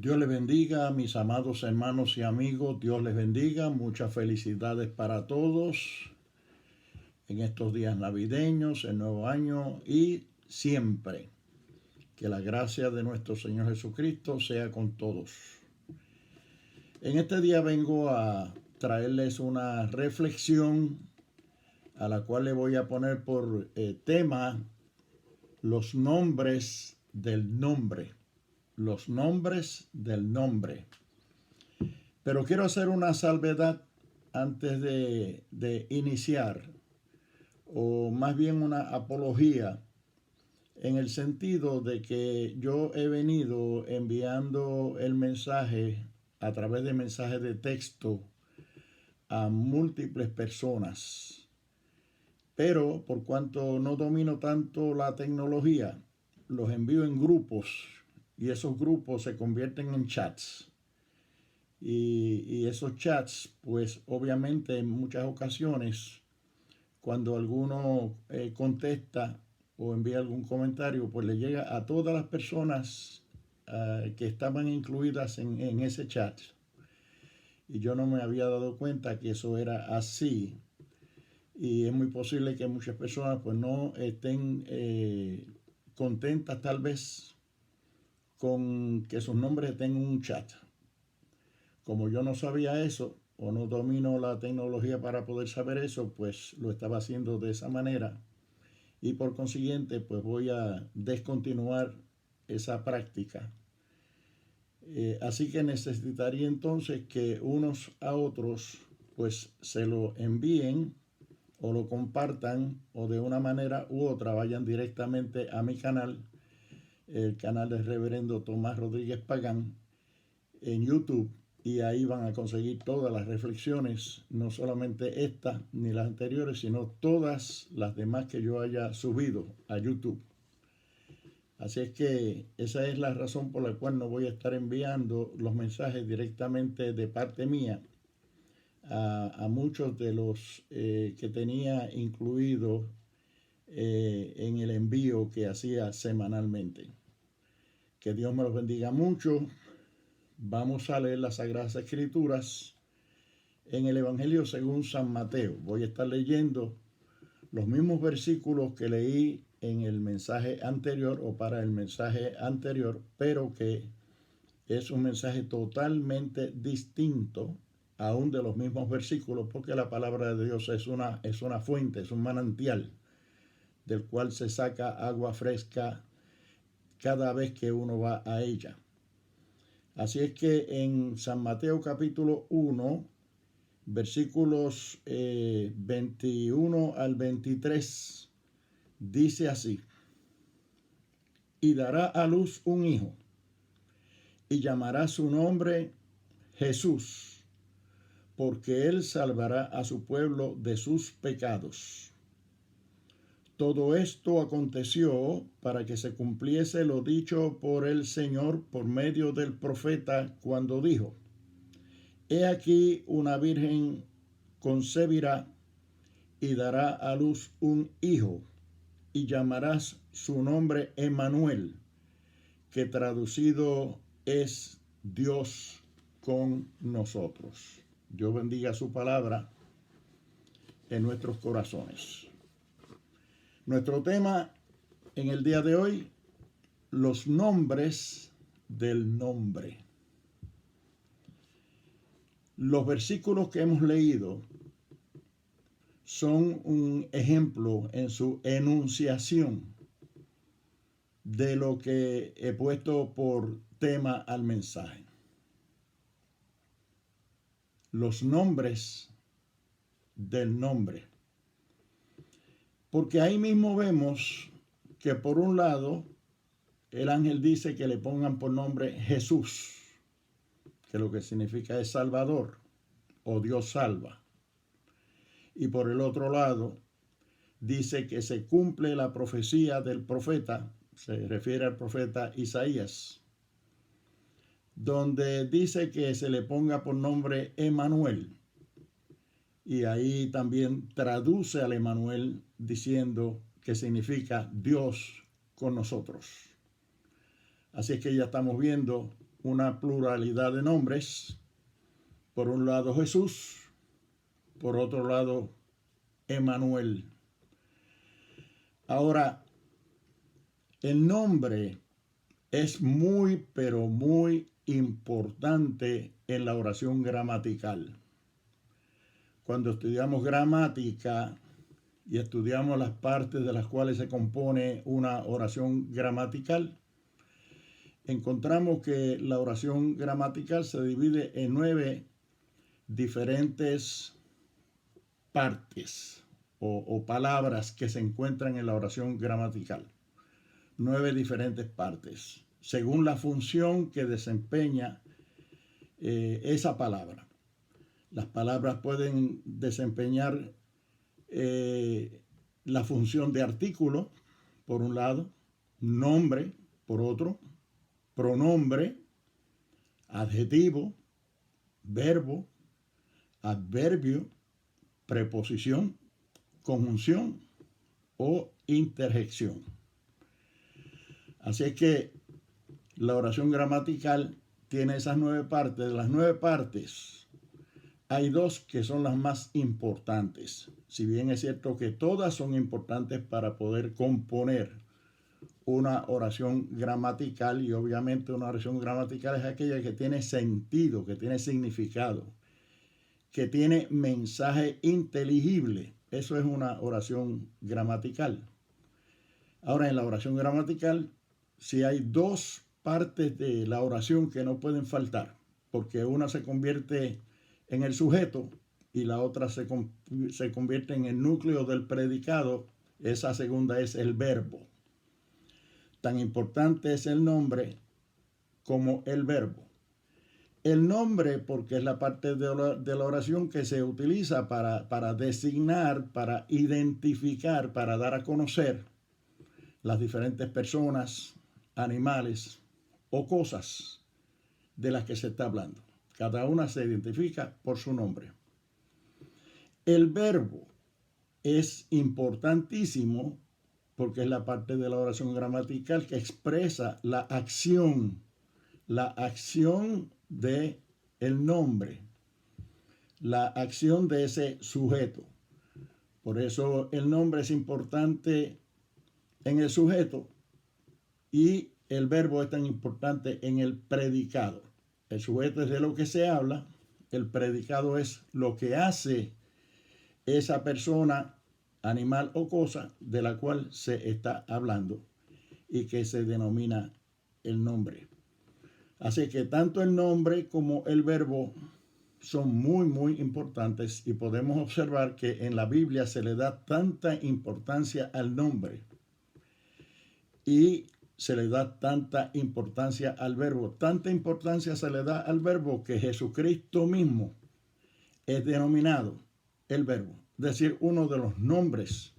Dios les bendiga, mis amados hermanos y amigos. Dios les bendiga. Muchas felicidades para todos en estos días navideños, el nuevo año y siempre. Que la gracia de nuestro Señor Jesucristo sea con todos. En este día vengo a traerles una reflexión a la cual le voy a poner por tema los nombres del nombre. Los nombres del nombre. Pero quiero hacer una salvedad antes de iniciar, o más bien una apología, en el sentido de que yo he venido enviando el mensaje a través de mensajes de texto a múltiples personas. Pero por cuanto no domino tanto la tecnología, los envío en grupos y esos grupos se convierten en chats. Y esos chats, pues obviamente en muchas ocasiones, cuando alguno contesta o envía algún comentario, pues le llega a todas las personas que estaban incluidas en ese chat. Y yo no me había dado cuenta que eso era así. Y es muy posible que muchas personas pues no estén contentas tal vez con que sus nombres estén en un chat. Como yo no sabía eso, o no domino la tecnología para poder saber eso, pues lo estaba haciendo de esa manera. Y por consiguiente, pues voy a descontinuar esa práctica. Así que necesitaría entonces que unos a otros, pues se lo envíen o lo compartan, o de una manera u otra vayan directamente a mi canal, el canal del Reverendo Tomás Rodríguez Pagán, en YouTube, y ahí van a conseguir todas las reflexiones, no solamente esta ni las anteriores, sino todas las demás que yo haya subido a YouTube. Así es que esa es la razón por la cual no voy a estar enviando los mensajes directamente de parte mía a muchos de los que tenía incluidos en el envío que hacía semanalmente. Que Dios me los bendiga mucho. Vamos a leer las Sagradas Escrituras en el Evangelio según San Mateo. Voy a estar leyendo los mismos versículos que leí en el mensaje anterior o para el mensaje anterior, pero que es un mensaje totalmente distinto aún de los mismos versículos, porque la palabra de Dios es una fuente, es un manantial del cual se saca agua fresca cada vez que uno va a ella. Así es que en San Mateo capítulo 1, versículos 21 al 23, dice así: y dará a luz un hijo, y llamará su nombre Jesús, porque él salvará a su pueblo de sus pecados. Todo esto aconteció para que se cumpliese lo dicho por el Señor por medio del profeta, cuando dijo: he aquí una virgen concebirá y dará a luz un hijo, y llamarás su nombre Emmanuel, que traducido es Dios con nosotros. Dios bendiga su palabra en nuestros corazones. Nuestro tema en el día de hoy: los nombres del nombre. Los versículos que hemos leído son un ejemplo en su enunciación de lo que he puesto por tema al mensaje. Los nombres del nombre. Porque ahí mismo vemos que por un lado el ángel dice que le pongan por nombre Jesús, que lo que significa es Salvador o Dios salva. Y por el otro lado dice que se cumple la profecía del profeta, se refiere al profeta Isaías, donde dice que se le ponga por nombre Emmanuel. Y ahí también traduce al Emmanuel diciendo que significa Dios con nosotros. Así es que ya estamos viendo una pluralidad de nombres. Por un lado Jesús, por otro lado Emmanuel. Ahora, el nombre es muy, pero muy importante en la oración gramatical. Cuando estudiamos gramática y estudiamos las partes de las cuales se compone una oración gramatical, encontramos que la oración gramatical se divide en 9 diferentes partes o palabras que se encuentran en la oración gramatical. 9 diferentes partes, según la función que desempeña esa palabra. Las palabras pueden desempeñar la función de artículo, por un lado, nombre, por otro, pronombre, adjetivo, verbo, adverbio, preposición, conjunción o interjección. Así es que la oración gramatical tiene esas 9 partes. De las 9 partes, hay 2 que son las más importantes. Si bien es cierto que todas son importantes para poder componer una oración gramatical, y obviamente una oración gramatical es aquella que tiene sentido, que tiene significado, que tiene mensaje inteligible. Eso es una oración gramatical. Ahora, en la oración gramatical, sí hay 2 partes de la oración que no pueden faltar, porque una se convierte en el sujeto y la otra se convierte en el núcleo del predicado. Esa segunda es el verbo. Tan importante es el nombre como el verbo. El nombre, porque es la parte de la oración que se utiliza para designar, para identificar, para dar a conocer las diferentes personas, animales o cosas de las que se está hablando. Cada una se identifica por su nombre. El verbo es importantísimo porque es la parte de la oración gramatical que expresa la acción de el nombre, la acción de ese sujeto. Por eso el nombre es importante en el sujeto y el verbo es tan importante en el predicado. El sujeto es de lo que se habla, el predicado es lo que hace esa persona, animal o cosa de la cual se está hablando y que se denomina el nombre. Así que tanto el nombre como el verbo son muy, muy importantes y podemos observar que en la Biblia se le da tanta importancia al nombre y se le da tanta importancia al verbo. Tanta importancia se le da al verbo que Jesucristo mismo es denominado el verbo. Es decir, uno de los nombres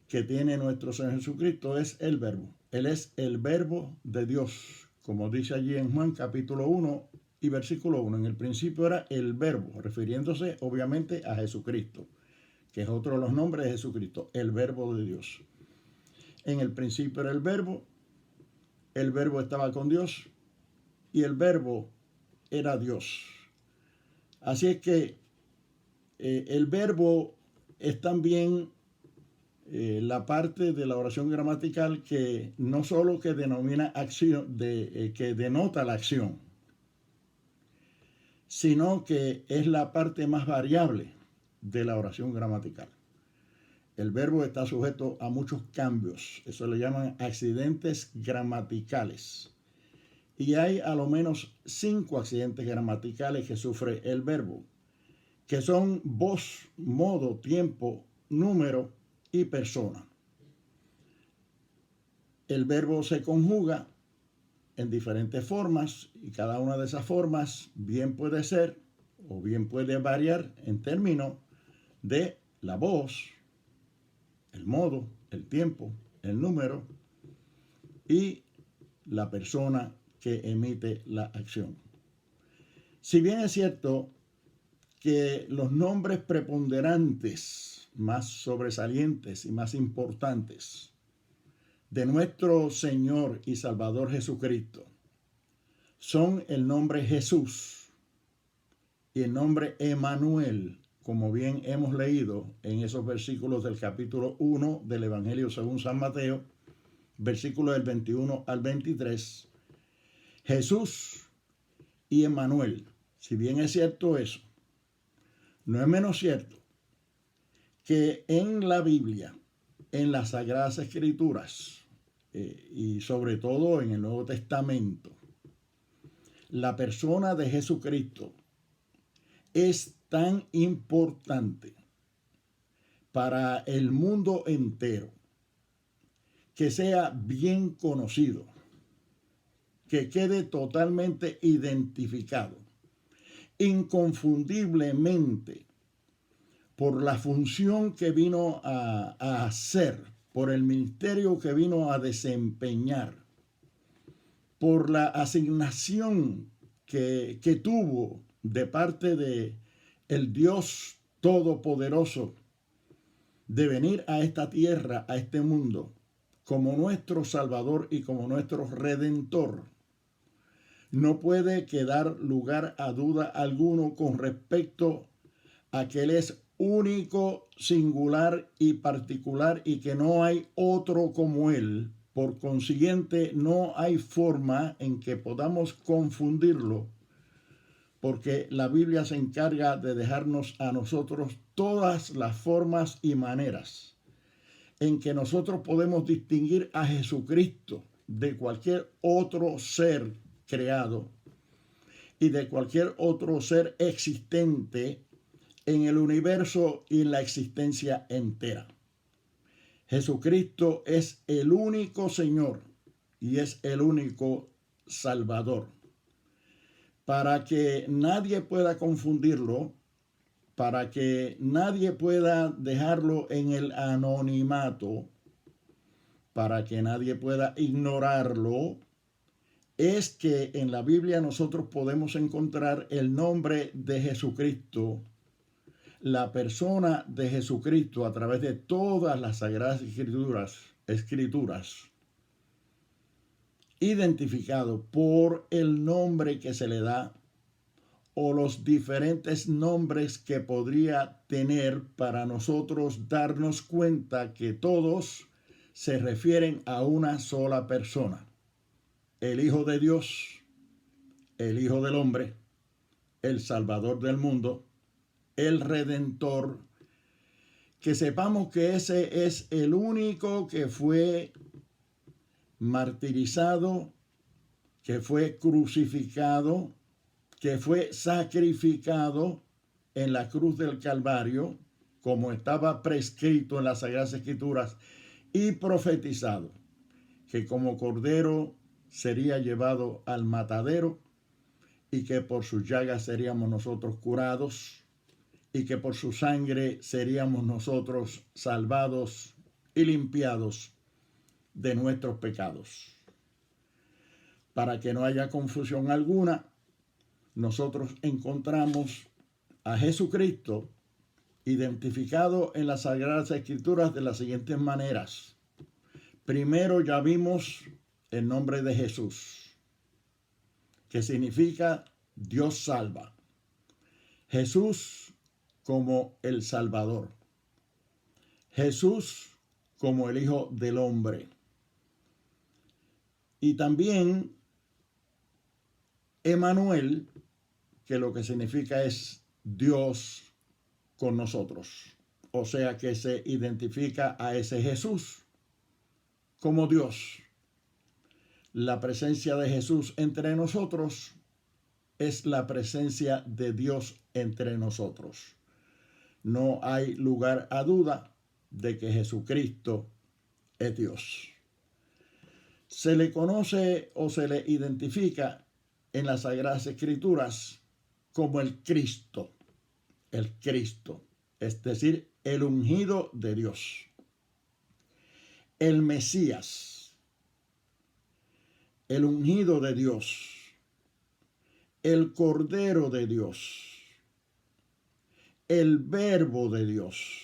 que tiene nuestro Señor Jesucristo es el verbo. Él es el verbo de Dios, como dice allí en Juan capítulo 1 y versículo 1. En el principio era el verbo, refiriéndose obviamente a Jesucristo, que es otro de los nombres de Jesucristo, el verbo de Dios. En el principio era el verbo estaba con Dios y el verbo era Dios. Así es que el verbo es también la parte de la oración gramatical que no solo que denomina acción, que denota la acción, sino que es la parte más variable de la oración gramatical. El verbo está sujeto a muchos cambios, eso le llaman accidentes gramaticales. Y hay a lo menos 5 accidentes gramaticales que sufre el verbo, que son voz, modo, tiempo, número y persona. El verbo se conjuga en diferentes formas y cada una de esas formas bien puede ser o bien puede variar en términos de la voz, el modo, el tiempo, el número y la persona que emite la acción. Si bien es cierto que los nombres preponderantes, más sobresalientes y más importantes de nuestro Señor y Salvador Jesucristo son el nombre Jesús y el nombre Emanuel, como bien hemos leído en esos versículos del capítulo 1 del Evangelio según San Mateo, versículos del 21 al 23. Jesús y Emanuel. Si bien es cierto eso, no es menos cierto que en la Biblia, en las Sagradas Escrituras, y sobre todo en el Nuevo Testamento, la persona de Jesucristo es tan importante para el mundo entero, que sea bien conocido, que quede totalmente identificado, inconfundiblemente, por la función que vino a hacer, por el ministerio que vino a desempeñar, por la asignación que tuvo de parte de el Dios Todopoderoso de venir a esta tierra, a este mundo, como nuestro Salvador y como nuestro Redentor. No puede quedar lugar a duda alguno con respecto a que Él es único, singular y particular y que no hay otro como Él. Por consiguiente, no hay forma en que podamos confundirlo, porque la Biblia se encarga de dejarnos a nosotros todas las formas y maneras en que nosotros podemos distinguir a Jesucristo de cualquier otro ser creado y de cualquier otro ser existente en el universo y en la existencia entera. Jesucristo es el único Señor y es el único Salvador. Para que nadie pueda confundirlo, para que nadie pueda dejarlo en el anonimato, para que nadie pueda ignorarlo, es que en la Biblia nosotros podemos encontrar el nombre de Jesucristo, la persona de Jesucristo a través de todas las Sagradas Escrituras, identificado por el nombre que se le da o los diferentes nombres que podría tener para nosotros darnos cuenta que todos se refieren a una sola persona: el Hijo de Dios, el Hijo del Hombre, el Salvador del mundo, el Redentor. Que sepamos que ese es el único que fue martirizado, que fue crucificado, que fue sacrificado en la cruz del Calvario, como estaba prescrito en las Sagradas Escrituras y profetizado, que como cordero sería llevado al matadero y que por sus llagas seríamos nosotros curados y que por su sangre seríamos nosotros salvados y limpiados de nuestros pecados. Para que no haya confusión alguna, nosotros encontramos a Jesucristo identificado en las Sagradas Escrituras de las siguientes maneras. Primero, ya vimos el nombre de Jesús, que significa Dios salva. Jesús como el Salvador. Jesús como el Hijo del Hombre. Y también Emanuel, que lo que significa es Dios con nosotros. O sea que se identifica a ese Jesús como Dios. La presencia de Jesús entre nosotros es la presencia de Dios entre nosotros. No hay lugar a duda de que Jesucristo es Dios. Se le conoce o se le identifica en las Sagradas Escrituras como el Cristo, es decir, el ungido de Dios, el Mesías, el ungido de Dios, el Cordero de Dios, el Verbo de Dios,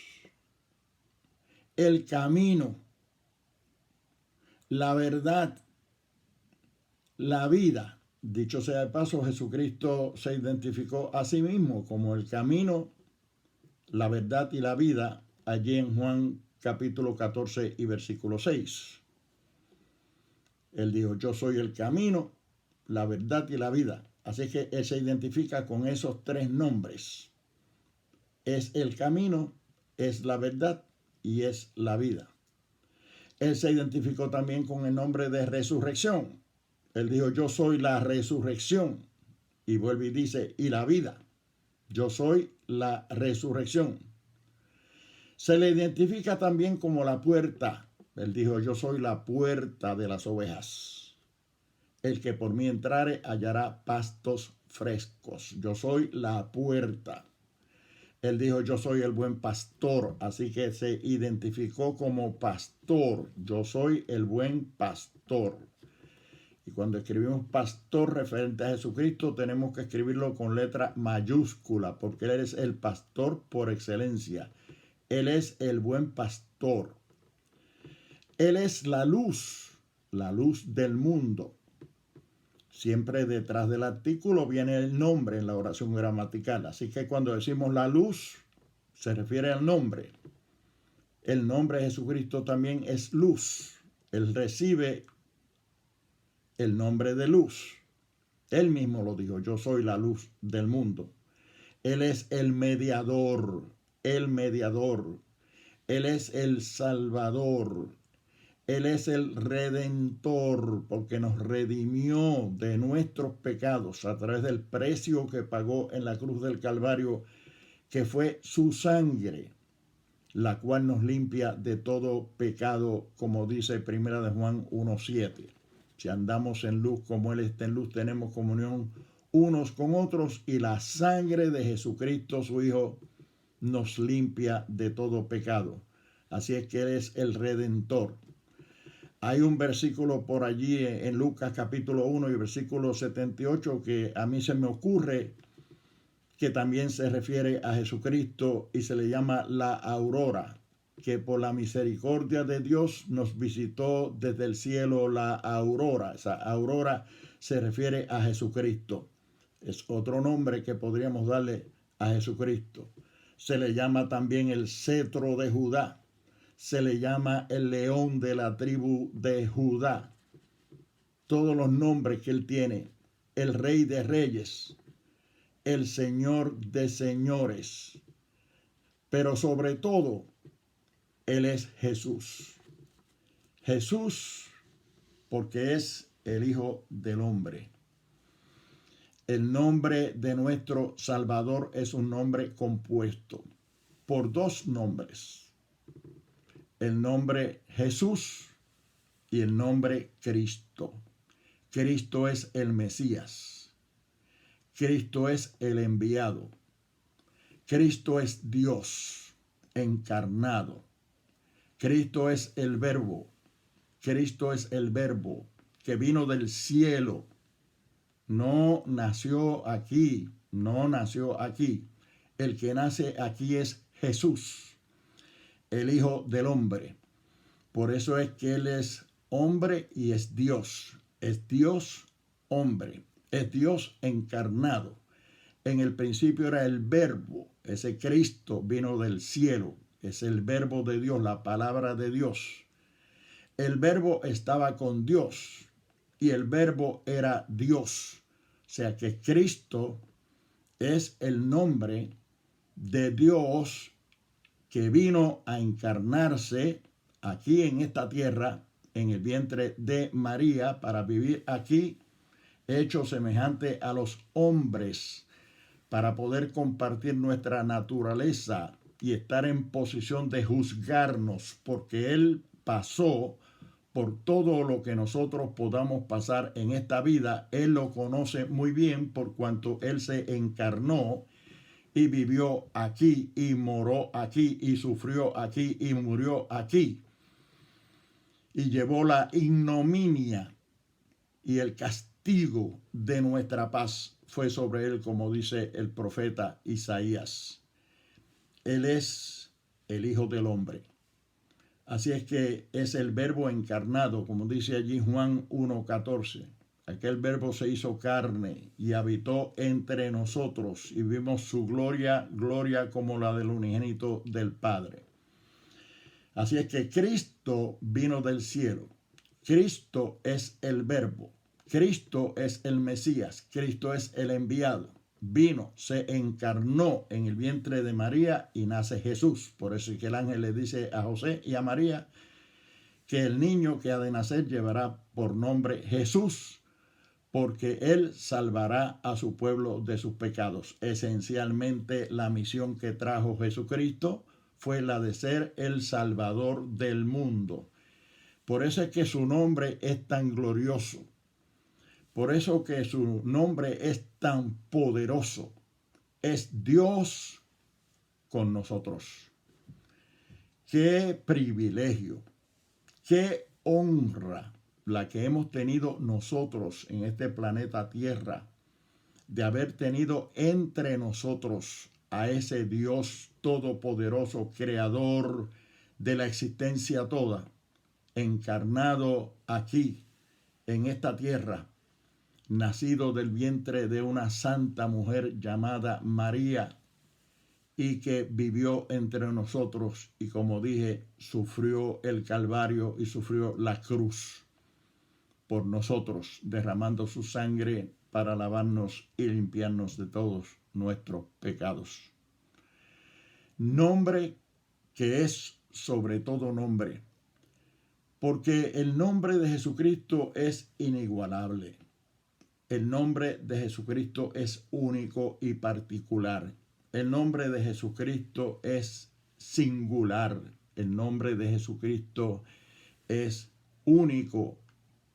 el camino, la verdad, la vida Dicho sea de paso, Jesucristo se identificó a sí mismo como el camino, la verdad y la vida, allí en Juan capítulo 14 y versículo 6. Él dijo, yo soy el camino, la verdad y la vida. Así que él se identifica con esos tres nombres. Es el camino, es la verdad y es la vida. Él se identificó también con el nombre de resurrección. Él dijo, yo soy la resurrección. Y vuelve y dice, y la vida. Yo soy la resurrección. Se le identifica también como la puerta. Él dijo, yo soy la puerta de las ovejas. El que por mí entrare hallará pastos frescos. Yo soy la puerta. Él dijo, yo soy el buen pastor. Así que se identificó como pastor. Yo soy el buen pastor. Y cuando escribimos pastor referente a Jesucristo, tenemos que escribirlo con letra mayúscula, porque Él es el pastor por excelencia. Él es el buen pastor. Él es la luz del mundo. Siempre detrás del artículo viene el nombre en la oración gramatical. Así que cuando decimos la luz, se refiere al nombre. El nombre de Jesucristo también es luz. Él recibe el nombre de luz. Él mismo lo dijo, yo soy la luz del mundo. Él es el mediador, el mediador. Él es el salvador. Él es el redentor, porque nos redimió de nuestros pecados a través del precio que pagó en la cruz del Calvario, que fue su sangre, la cual nos limpia de todo pecado, como dice Primera de Juan 1:7. Si andamos en luz como Él está en luz, tenemos comunión unos con otros y la sangre de Jesucristo, su Hijo, nos limpia de todo pecado. Así es que Él es el Redentor. Hay un versículo por allí en Lucas capítulo 1 y versículo 78 que a mí se me ocurre que también se refiere a Jesucristo y se le llama la aurora, que por la misericordia de Dios nos visitó desde el cielo la aurora. Esa aurora se refiere a Jesucristo. Es otro nombre que podríamos darle a Jesucristo. Se le llama también el cetro de Judá. Se le llama el león de la tribu de Judá. Todos los nombres que él tiene. El rey de reyes. El señor de señores. Pero sobre todo, Él es Jesús. Jesús, porque es el Hijo del Hombre. El nombre de nuestro Salvador es un nombre compuesto por dos nombres. El nombre Jesús y el nombre Cristo. Cristo es el Mesías. Cristo es el enviado. Cristo es Dios encarnado. Cristo es el Verbo. Cristo es el Verbo que vino del cielo. No nació aquí, no nació aquí. El que nace aquí es Jesús, el Hijo del Hombre. Por eso es que Él es hombre y es Dios. Es Dios hombre. Es Dios encarnado. En el principio era el Verbo. Ese Cristo vino del cielo. Es el Verbo de Dios, la palabra de Dios. El Verbo estaba con Dios y el Verbo era Dios. O sea que Cristo es el nombre de Dios que vino a encarnarse aquí en esta tierra, en el vientre de María, para vivir aquí, hecho semejante a los hombres, para poder compartir nuestra naturaleza y estar en posición de juzgarnos, porque Él pasó por todo lo que nosotros podamos pasar en esta vida. Él lo conoce muy bien por cuanto Él se encarnó y vivió aquí y moró aquí y sufrió aquí y murió aquí. Y llevó la ignominia y el castigo de nuestra paz fue sobre Él, como dice el profeta Isaías. Él es el Hijo del Hombre. Así es que es el Verbo encarnado, como dice allí Juan 1:14. Aquel verbo se hizo carne y habitó entre nosotros y vimos su gloria, gloria como la del unigénito del Padre. Así es que Cristo vino del cielo. Cristo es el verbo. Cristo es el Mesías. Cristo es el enviado. Vino, se encarnó en el vientre de María y nace Jesús. Por eso es que el ángel le dice a José y a María que el niño que ha de nacer llevará por nombre Jesús, porque él salvará a su pueblo de sus pecados. Esencialmente, la misión que trajo Jesucristo fue la de ser el Salvador del mundo. Por eso es que su nombre es tan glorioso. Por eso que su nombre es tan poderoso. Es Dios con nosotros. Qué privilegio, qué honra la que hemos tenido nosotros en este planeta Tierra, de haber tenido entre nosotros a ese Dios todopoderoso, creador de la existencia toda, encarnado aquí, en esta tierra, nacido del vientre de una santa mujer llamada María, y que vivió entre nosotros y, como dije, sufrió el Calvario y sufrió la cruz por nosotros, derramando su sangre para lavarnos y limpiarnos de todos nuestros pecados. Nombre que es sobre todo nombre, porque el nombre de Jesucristo es inigualable. El nombre de Jesucristo es único y particular. El nombre de Jesucristo es singular. El nombre de Jesucristo es único,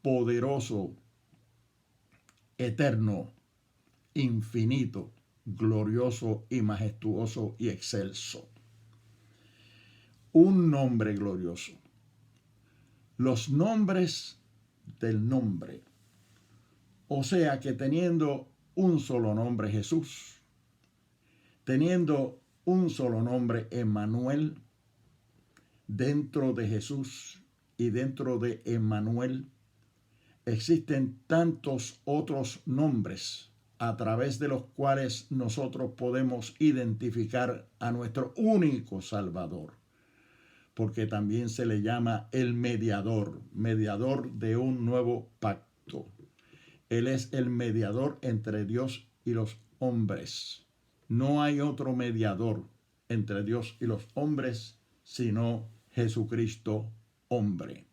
poderoso, eterno, infinito, glorioso y majestuoso y excelso. Un nombre glorioso. Los nombres del nombre. O sea que teniendo un solo nombre Jesús, teniendo un solo nombre Emmanuel, dentro de Jesús y dentro de Emmanuel existen tantos otros nombres a través de los cuales nosotros podemos identificar a nuestro único Salvador, porque también se le llama el mediador, mediador de un nuevo pacto. Él es el mediador entre Dios y los hombres. No hay otro mediador entre Dios y los hombres sino Jesucristo, hombre.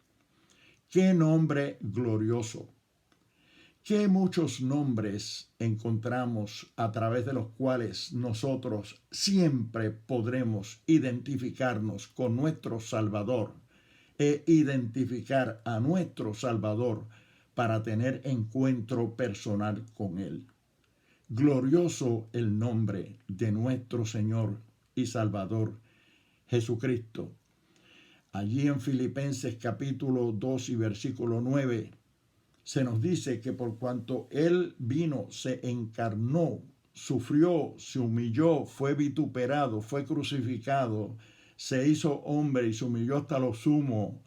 ¡Qué nombre glorioso! ¡Qué muchos nombres encontramos a través de los cuales nosotros siempre podremos identificarnos con nuestro Salvador e identificar a nuestro Salvador para tener encuentro personal con Él! Glorioso el nombre de nuestro Señor y Salvador Jesucristo. Allí en Filipenses capítulo 2 y versículo 9 se nos dice que por cuanto Él vino, se encarnó, sufrió, se humilló, fue vituperado, fue crucificado, se hizo hombre y se humilló hasta lo sumo,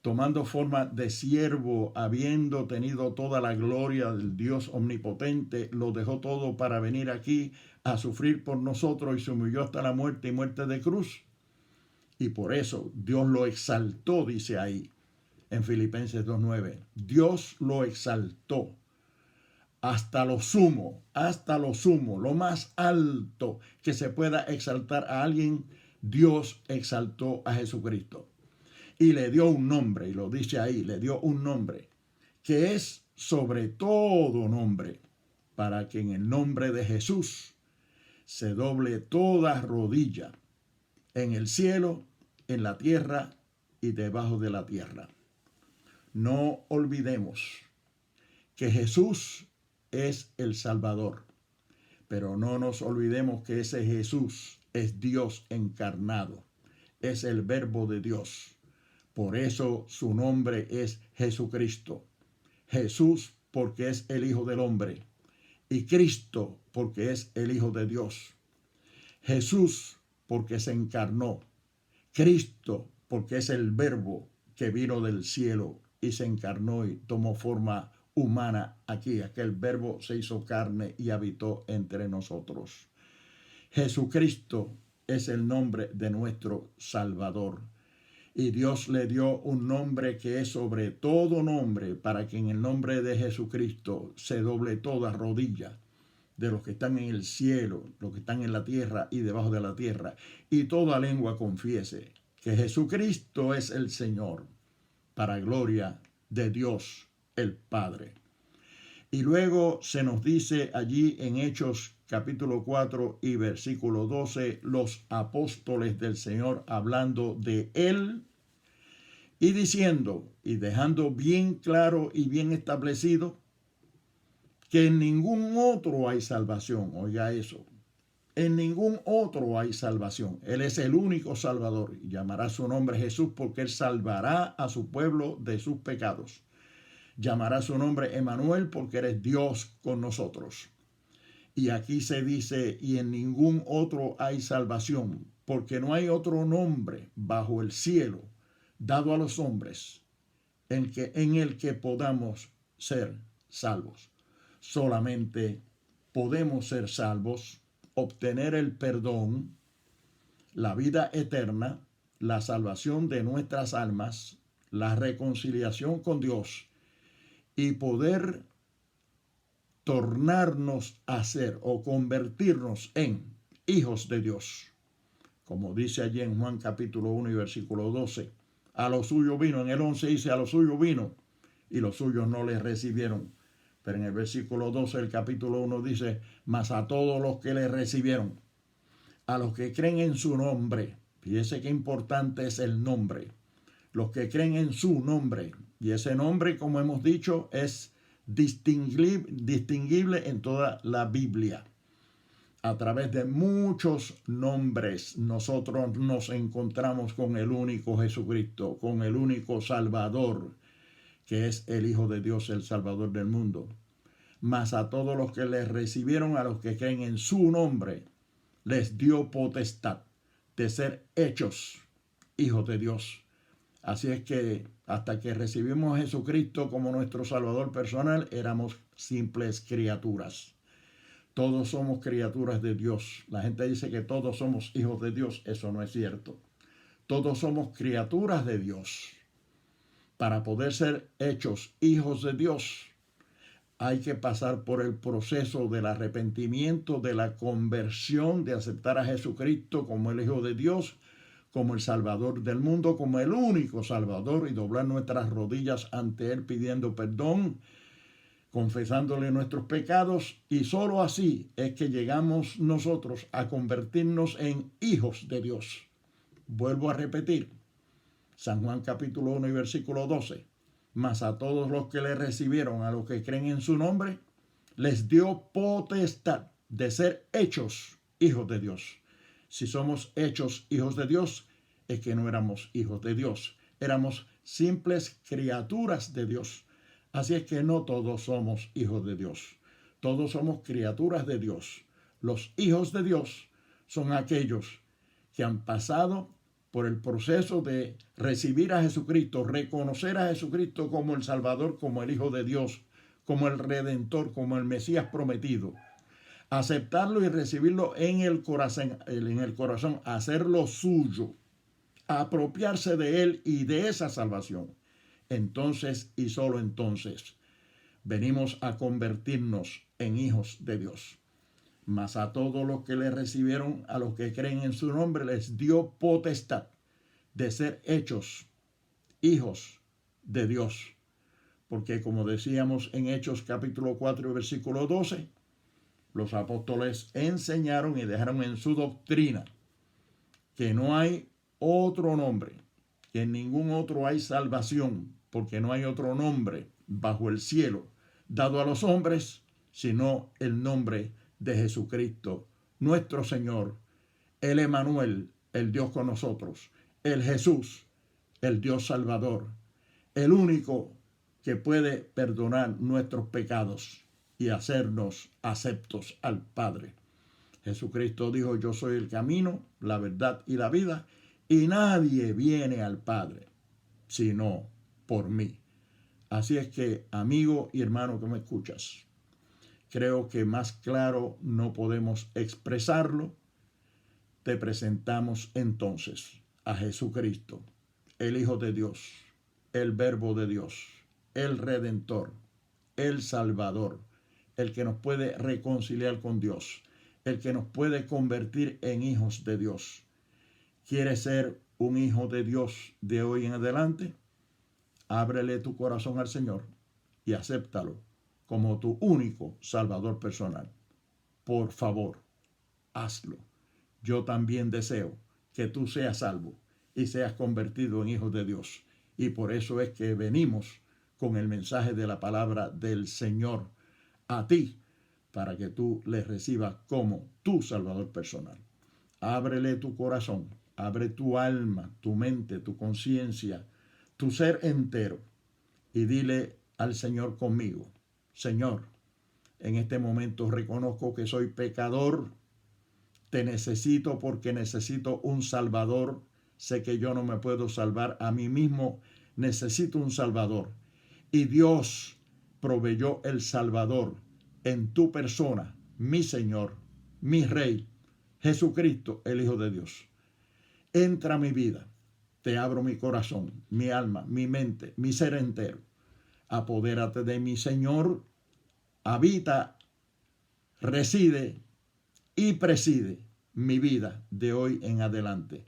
tomando forma de siervo, habiendo tenido toda la gloria del Dios omnipotente, lo dejó todo para venir aquí a sufrir por nosotros y se humilló hasta la muerte y muerte de cruz. Y por eso Dios lo exaltó, dice ahí en Filipenses 2:9. Dios lo exaltó hasta lo sumo, lo más alto que se pueda exaltar a alguien. Dios exaltó a Jesucristo y le dio un nombre, y lo dice ahí, le dio un nombre que es sobre todo nombre, para que en el nombre de Jesús se doble toda rodilla en el cielo, en la tierra y debajo de la tierra. No olvidemos que Jesús es el Salvador, pero no nos olvidemos que ese Jesús es Dios encarnado, es el Verbo de Dios. Por eso su nombre es Jesucristo. Jesús porque es el Hijo del Hombre y Cristo porque es el Hijo de Dios. Jesús porque se encarnó. Cristo porque es el Verbo que vino del cielo y se encarnó y tomó forma humana aquí. Aquel verbo se hizo carne y habitó entre nosotros. Jesucristo es el nombre de nuestro Salvador. Y Dios le dio un nombre que es sobre todo nombre, para que en el nombre de Jesucristo se doble toda rodilla de los que están en el cielo, los que están en la tierra y debajo de la tierra, y toda lengua confiese que Jesucristo es el Señor, para gloria de Dios el Padre. Y luego se nos dice allí en Hechos capítulo 4 y versículo 12, los apóstoles del Señor hablando de Él y diciendo y dejando bien claro y bien establecido que en ningún otro hay salvación. Oiga eso. En ningún otro hay salvación. Él es el único Salvador. Y llamará su nombre Jesús porque Él salvará a su pueblo de sus pecados. Llamará su nombre Emmanuel porque eres Dios con nosotros. Y aquí se dice, y en ningún otro hay salvación, porque no hay otro nombre bajo el cielo dado a los hombres en el que podamos ser salvos. Solamente podemos ser salvos, obtener el perdón, la vida eterna, la salvación de nuestras almas, la reconciliación con Dios y poder tornarnos a ser o convertirnos en hijos de Dios. Como dice allí en Juan capítulo 1 y versículo 12, a los suyos vino, en el 11 dice, a los suyos vino y los suyos no les recibieron. Pero en el versículo 12 del capítulo 1 dice, mas a todos los que le recibieron, a los que creen en su nombre, fíjese qué importante es el nombre, los que creen en su nombre, y ese nombre, como hemos dicho, es distinguible en toda la Biblia. A través de muchos nombres nosotros nos encontramos con el único Jesucristo, con el único Salvador, que es el Hijo de Dios, el Salvador del mundo. Mas a todos los que les recibieron, a los que creen en su nombre, les dio potestad de ser hechos hijos de Dios. Así es que hasta que recibimos a Jesucristo como nuestro Salvador personal, éramos simples criaturas. Todos somos criaturas de Dios. La gente dice que todos somos hijos de Dios. Eso no es cierto. Todos somos criaturas de Dios. Para poder ser hechos hijos de Dios, hay que pasar por el proceso del arrepentimiento, de la conversión, de aceptar a Jesucristo como el Hijo de Dios, como el Salvador del mundo, como el único Salvador, y doblar nuestras rodillas ante Él pidiendo perdón, confesándole nuestros pecados, y solo así es que llegamos nosotros a convertirnos en hijos de Dios. Vuelvo a repetir, San Juan capítulo 1 y versículo 12, mas a todos los que le recibieron, a los que creen en su nombre, les dio potestad de ser hechos hijos de Dios. Si somos hechos hijos de Dios, es que no éramos hijos de Dios, éramos simples criaturas de Dios. Así es que no todos somos hijos de Dios, todos somos criaturas de Dios. Los hijos de Dios son aquellos que han pasado por el proceso de recibir a Jesucristo, reconocer a Jesucristo como el Salvador, como el Hijo de Dios, como el Redentor, como el Mesías prometido. Aceptarlo y recibirlo en el corazón, hacerlo suyo, apropiarse de él y de esa salvación. Entonces y solo entonces venimos a convertirnos en hijos de Dios. Mas a todos los que le recibieron, a los que creen en su nombre, les dio potestad de ser hechos hijos de Dios. Porque como decíamos en Hechos capítulo 4 versículo 12, los apóstoles enseñaron y dejaron en su doctrina que no hay otro nombre, que en ningún otro hay salvación, porque no hay otro nombre bajo el cielo dado a los hombres, sino el nombre de Jesucristo, nuestro Señor, el Emmanuel, el Dios con nosotros, el Jesús, el Dios Salvador, el único que puede perdonar nuestros pecados y hacernos aceptos al Padre. Jesucristo dijo, yo soy el camino, la verdad y la vida, y nadie viene al Padre sino por mí. Así es que, amigo y hermano que me escuchas, creo que más claro no podemos expresarlo. Te presentamos entonces a Jesucristo, el Hijo de Dios, el Verbo de Dios, el Redentor, el Salvador, el que nos puede reconciliar con Dios, el que nos puede convertir en hijos de Dios. ¿Quieres ser un hijo de Dios de hoy en adelante? Ábrele tu corazón al Señor y acéptalo como tu único Salvador personal. Por favor, hazlo. Yo también deseo que tú seas salvo y seas convertido en hijo de Dios. Y por eso es que venimos con el mensaje de la palabra del Señor a ti, para que tú le recibas como tu Salvador personal. Ábrele tu corazón, abre tu alma, tu mente, tu conciencia, tu ser entero y dile al Señor conmigo: Señor, en este momento reconozco que soy pecador, te necesito porque necesito un Salvador. Sé que yo no me puedo salvar a mí mismo, necesito un Salvador. Y Dios proveyó el Salvador en tu persona, mi Señor, mi Rey, Jesucristo, el Hijo de Dios. Entra a mi vida, te abro mi corazón, mi alma, mi mente, mi ser entero. Apodérate de mi Señor, habita, reside y preside mi vida de hoy en adelante.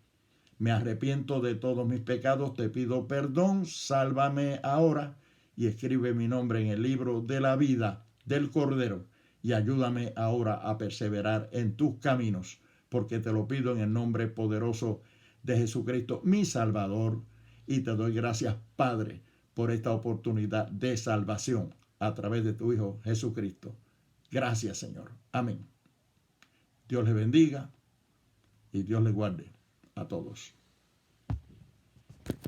Me arrepiento de todos mis pecados, te pido perdón, sálvame ahora y escribe mi nombre en el libro de la vida del Cordero y ayúdame ahora a perseverar en tus caminos, porque te lo pido en el nombre poderoso de Jesucristo, mi Salvador, y te doy gracias, Padre, por esta oportunidad de salvación a través de tu Hijo Jesucristo. Gracias, Señor. Amén. Dios les bendiga y Dios les guarde a todos.